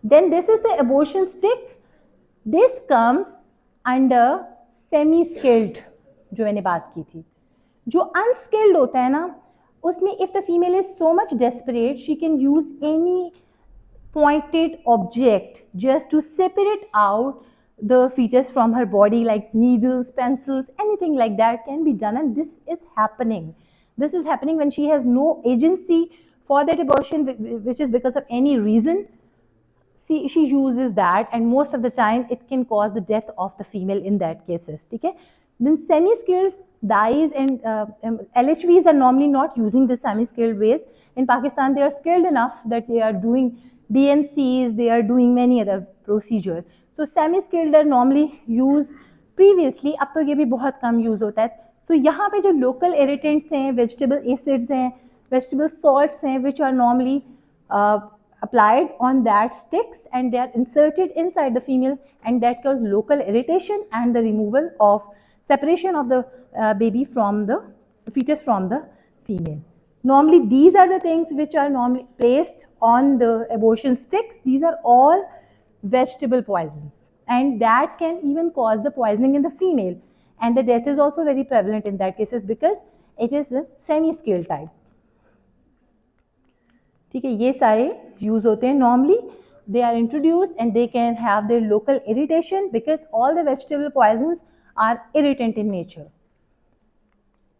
Then this is the abortion stick. This comes under semi skilled, जो मैंने बात की थी. जो अनस्किल्ड होता है ना, उसमें if the female is so much desperate, she can use any pointed object just to separate out the features from her body, like needles, pencils, anything like that can be done. And this is happening. This is happening when she has no agency for that abortion, which is because of any reason. She uses that, and most of the time it can cause the death of the female in that cases. Okay? Then semi-skilled dyes and LHVs are normally not using the semi-skilled ways. In Pakistan, they are skilled enough that they are doing DNCs, they are doing many other procedures. So semi-skilled are normally used previously, अब तो ये भी बहुत कम use होता है. So यहाँ पे जो local irritants हैं, vegetable acids हैं, vegetable salts हैं, which are normally applied on that sticks, and they are inserted inside the female, and that causes local irritation and the removal of separation of the baby from the fetus from the female. Normally these are the things which are normally placed on the abortion sticks. These are all vegetable poisons, and that can even cause the poisoning in the female, and the death is also very prevalent in that cases because it is the semi-skilled type. ठीक है, ये सारे use होते हैं. Normally they are introduced and they can have their local irritation because all the vegetable poisons are irritant in nature.